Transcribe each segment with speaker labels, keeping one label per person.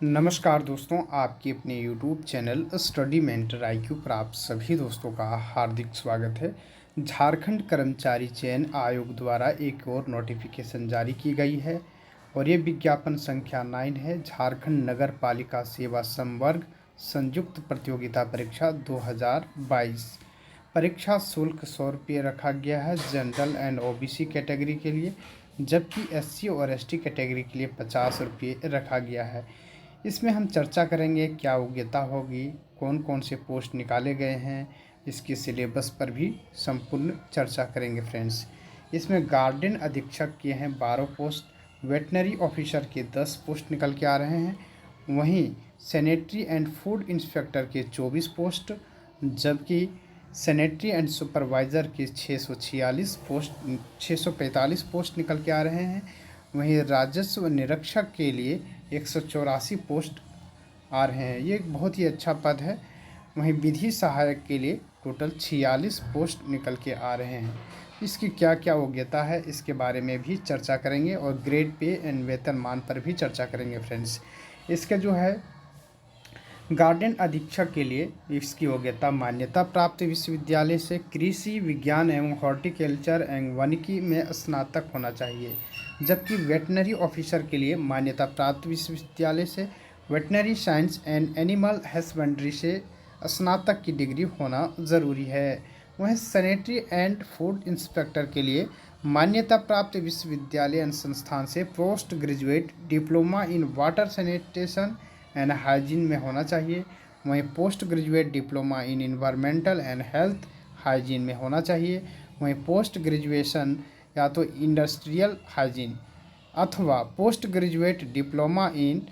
Speaker 1: नमस्कार दोस्तों, आपके अपने YouTube channel study mentor IQ पर आप सभी दोस्तों का हार्दिक स्वागत है। झारखंड कर्मचारी चयन आयोग द्वारा एक और नोटिफिकेशन जारी की गई है और ये विज्ञापन संख्या 9 है। झारखंड नगर पालिका सेवा संवर्ग संयुक्त प्रतियोगिता परीक्षा 2022। परीक्षा शुल्क 100 रुपये रखा गया है जनरल एंड OBC कैटेगरी के लिए, जबकि SC और ST कैटेगरी के लिए 50 रुपये रखा गया है। इसमें हम चर्चा करेंगे क्या योग्यता होगी, कौन कौन से पोस्ट निकाले गए हैं, इसके सिलेबस पर भी संपूर्ण चर्चा करेंगे फ्रेंड्स। इसमें गार्डन अधीक्षक के हैं 12 पोस्ट, वेटनरी ऑफिसर के 10 पोस्ट निकल के आ रहे हैं। वहीं सैनिटरी एंड फूड इंस्पेक्टर के 24 पोस्ट, जबकि सैनिटरी एंड सुपरवाइज़र के 645 पोस्ट निकल के आ रहे हैं। वहीं राजस्व निरीक्षक के लिए 184 पोस्ट आ रहे हैं, ये एक बहुत ही अच्छा पद है। वहीं विधि सहायक के लिए टोटल 46 पोस्ट निकल के आ रहे हैं। इसकी क्या क्या योग्यता है इसके बारे में भी चर्चा करेंगे और ग्रेड पे एंड वेतनमान पर भी चर्चा करेंगे फ्रेंड्स। इसका जो है गार्डन अधीक्षक के लिए इसकी योग्यता मान्यता प्राप्त विश्वविद्यालय से कृषि विज्ञान एवं हॉर्टिकल्चर एवं वानिकी में स्नातक होना चाहिए, जबकि वेटनरी ऑफिसर के लिए मान्यता प्राप्त विश्वविद्यालय से veterinary science and animal husbandry से स्नातक की डिग्री होना ज़रूरी है। वहीं सैनिटरी एंड फूड इंस्पेक्टर के लिए मान्यता प्राप्त विश्वविद्यालय एवं संस्थान से post graduate diploma in water sanitation and hygiene में होना चाहिए। वहीं post graduate diploma in environmental and health hygiene में होना चाहिए। वहीं पोस्ट ग्रेजुएशन या तो इंडस्ट्रियल हाइजीन अथवा post graduate diploma in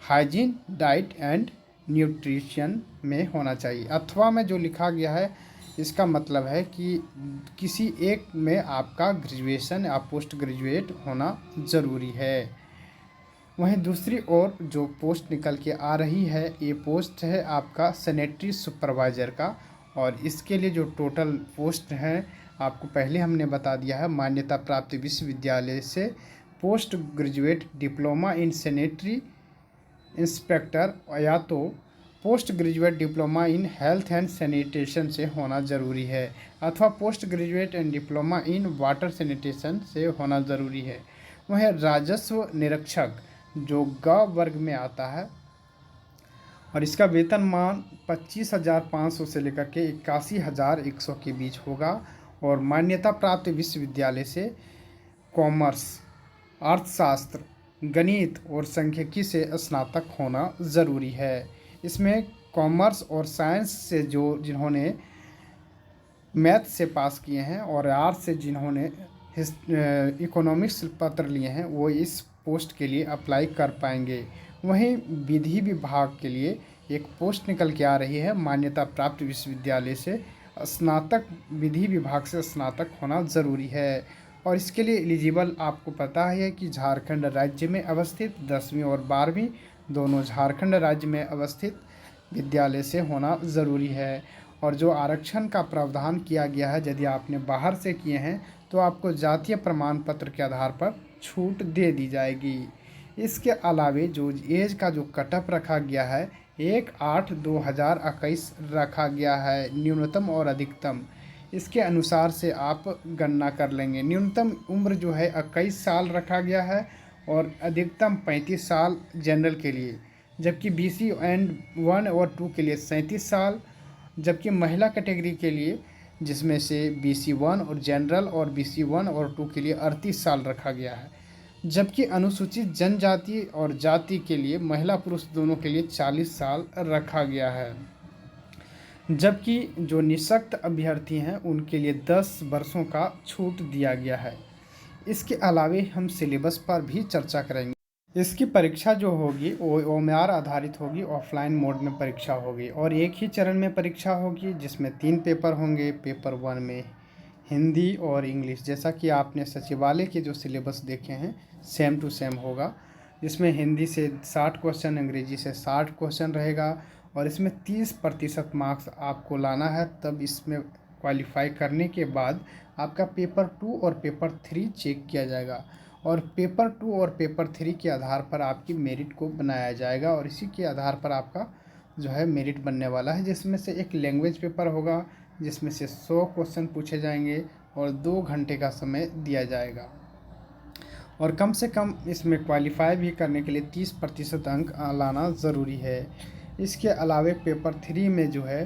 Speaker 1: hygiene diet and nutrition में होना चाहिए। अथवा में जो लिखा गया है इसका मतलब है कि किसी एक में आपका ग्रेजुएशन या पोस्ट ग्रेजुएट होना ज़रूरी है। वहीं दूसरी ओर जो पोस्ट निकल के आ रही है ये पोस्ट है आपका सैनिटरी सुपरवाइज़र का, और इसके लिए जो टोटल पोस्ट हैं आपको पहले हमने बता दिया है। मान्यता प्राप्त विश्वविद्यालय से post graduate diploma in sanitary inspector या तो post graduate diploma in health and sanitation से होना ज़रूरी है, अथवा post graduate and diploma in water sanitation से होना ज़रूरी है। वहीं राजस्व निरीक्षक जो ग वर्ग में आता है और इसका वेतनमान 25,500 से लेकर के 81,100 के बीच होगा, और मान्यता प्राप्त विश्वविद्यालय से कॉमर्स, अर्थशास्त्र, गणित और सांख्यिकी से स्नातक होना ज़रूरी है। इसमें कॉमर्स और साइंस से जिन्होंने मैथ से पास किए हैं और आर्ट्स से जिन्होंने इकोनॉमिक्स पत्र लिए हैं वो इस पोस्ट के लिए अप्लाई कर पाएंगे। वहीं विधि विभाग के लिए एक पोस्ट निकल के आ रही है, मान्यता प्राप्त विश्वविद्यालय से स्नातक, विधि विभाग से स्नातक होना ज़रूरी है। और इसके लिए एलिजिबल आपको पता है कि झारखंड राज्य में अवस्थित 10वीं और 12वीं दोनों झारखंड राज्य में अवस्थित विद्यालय से होना ज़रूरी है। और जो आरक्षण का प्रावधान किया गया है, यदि आपने बाहर से किए हैं तो आपको जातीय प्रमाण पत्र के आधार पर छूट दे दी जाएगी। इसके अलावे जो एज का जो कटअप रखा गया है 1/8/2021 रखा गया है, न्यूनतम और अधिकतम इसके अनुसार से आप गणना कर लेंगे। न्यूनतम उम्र जो है 21 साल रखा गया है और अधिकतम 35 साल जनरल के लिए, जबकि BC एंड 1 और 2 के लिए 37 साल, जबकि महिला कैटेगरी के लिए जिसमें से BC 1 और जनरल और BC 1 और 2 के लिए 38 साल रखा गया है, जबकि अनुसूचित जनजाति और जाति के लिए महिला पुरुष दोनों के लिए 40 साल रखा गया है, जबकि जो निःशक्त अभ्यर्थी हैं उनके लिए 10 वर्षों का छूट दिया गया है। इसके अलावे हम सिलेबस पर भी चर्चा करेंगे। इसकी परीक्षा जो होगी वो OMR आधारित होगी, ऑफलाइन मोड में परीक्षा होगी और एक ही चरण में परीक्षा होगी जिसमें 3 पेपर होंगे। पेपर 1 में हिंदी और इंग्लिश, जैसा कि आपने सचिवालय के जो सिलेबस देखे हैं सेम टू सेम होगा, जिसमें हिंदी से 60 क्वेश्चन, अंग्रेजी से 60 क्वेश्चन रहेगा और इसमें 30% मार्क्स आपको लाना है। तब इसमें क्वालिफाई करने के बाद आपका पेपर 2 और पेपर 3 चेक किया जाएगा और पेपर 2 और पेपर 3 के आधार पर आपकी मेरिट को बनाया जाएगा और इसी के आधार पर आपका जो है मेरिट बनने वाला है, जिसमें से एक लैंग्वेज पेपर होगा जिसमें से 100 क्वेश्चन पूछे जाएंगे और 2 घंटे का समय दिया जाएगा। और कम से कम इसमें क्वालिफाई भी करने के लिए 30% अंक लाना ज़रूरी है। इसके अलावे पेपर 3 में जो है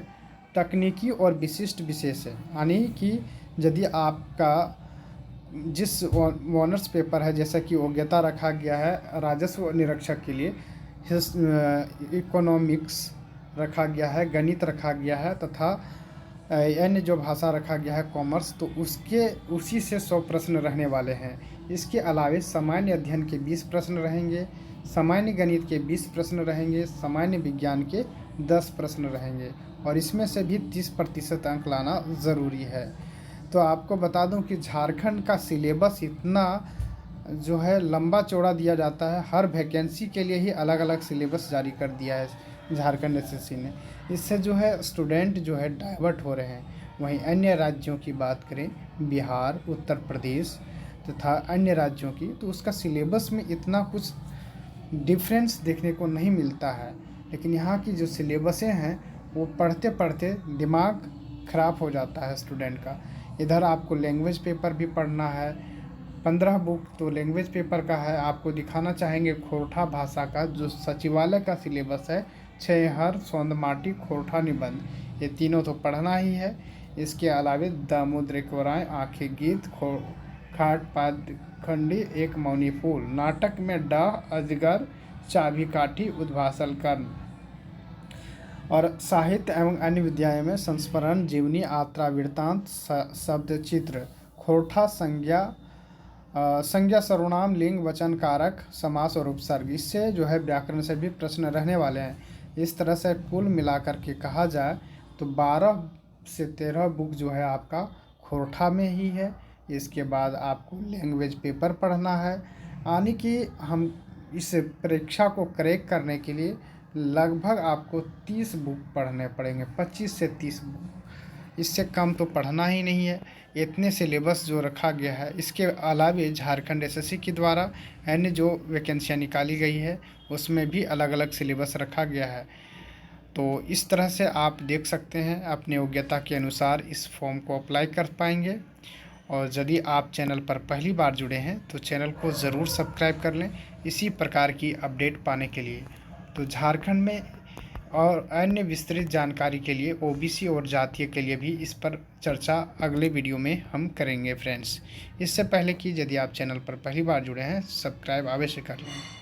Speaker 1: तकनीकी और विशिष्ट विशेष है, यानी कि यदि आपका जिस ऑनर्स पेपर है, जैसा कि योग्यता रखा गया है राजस्व निरीक्षक के लिए, इकोनॉमिक्स रखा गया है, गणित रखा गया है तथा अन्य जो भाषा रखा गया है कॉमर्स, तो उसी से 100 प्रश्न रहने वाले हैं। इसके अलावे सामान्य अध्ययन के 20 प्रश्न रहेंगे, सामान्य गणित के 20 प्रश्न रहेंगे, सामान्य विज्ञान के 10 प्रश्न रहेंगे और इसमें से भी 30% अंक लाना ज़रूरी है। तो आपको बता दूं कि झारखंड का सिलेबस इतना जो है लंबा चौड़ा दिया जाता है, हर वैकेंसी के लिए ही अलग अलग सिलेबस जारी कर दिया है झारखंड एसएससी ने। इससे जो है स्टूडेंट जो है डाइवर्ट हो रहे हैं। वहीं अन्य राज्यों की बात करें, बिहार, उत्तर प्रदेश तथा अन्य राज्यों की, तो उसका सिलेबस में इतना कुछ डिफरेंस देखने को नहीं मिलता है। लेकिन यहाँ की जो सिलेबसें हैं वो पढ़ते पढ़ते दिमाग ख़राब हो जाता है स्टूडेंट का। इधर आपको लैंग्वेज पेपर भी पढ़ना है, 15 बुक तो लैंग्वेज पेपर का है। आपको दिखाना चाहेंगे खोरठा भाषा का जो सचिवालय का सिलेबस है, छेहर, सोंदमाटी, खोरठा निबंध, ये तीनों तो पढ़ना ही है। इसके अलावे दामोदरेश्वराय, आंखें गीत, खाट पादखंडी, एक मौनी फूल, नाटक में डाह, अजगर, चाबी काठी, उद्भासल कर्ण, और साहित्य एवं अन्य विद्यालयों में संस्मरण, जीवनी, आत्रा वृत्तांत, शब्द चित्र, खोरठा, संज्ञा, सर्वनाम, लिंग, वचन, कारक, समास और उपसर्ग। इससे जो है व्याकरण से भी प्रश्न रहने वाले हैं। इस तरह से कुल मिलाकर के कहा जाए तो 12 से 13 बुक जो है आपका खोरठा में ही है। इसके बाद आपको लैंग्वेज पेपर पढ़ना है, यानी कि हम इस परीक्षा को क्रैक करने के लिए लगभग आपको 30 बुक पढ़ने पड़ेंगे, 25 से 30 बुक, इससे कम तो पढ़ना ही नहीं है। इतने सिलेबस जो रखा गया है। इसके अलावे झारखंड एसएससी के द्वारा अन्य जो वैकेंसियाँ निकाली गई है उसमें भी अलग अलग सिलेबस रखा गया है। तो इस तरह से आप देख सकते हैं अपने योग्यता के अनुसार इस फॉर्म को अप्लाई कर पाएंगे। और यदि आप चैनल पर पहली बार जुड़े हैं तो चैनल को ज़रूर सब्सक्राइब कर लें इसी प्रकार की अपडेट पाने के लिए। तो झारखंड में और अन्य विस्तृत जानकारी के लिए ओबीसी और जातीय के लिए भी इस पर चर्चा अगले वीडियो में हम करेंगे फ्रेंड्स। इससे पहले कि यदि आप चैनल पर पहली बार जुड़े हैं, सब्सक्राइब अवश्य कर लें।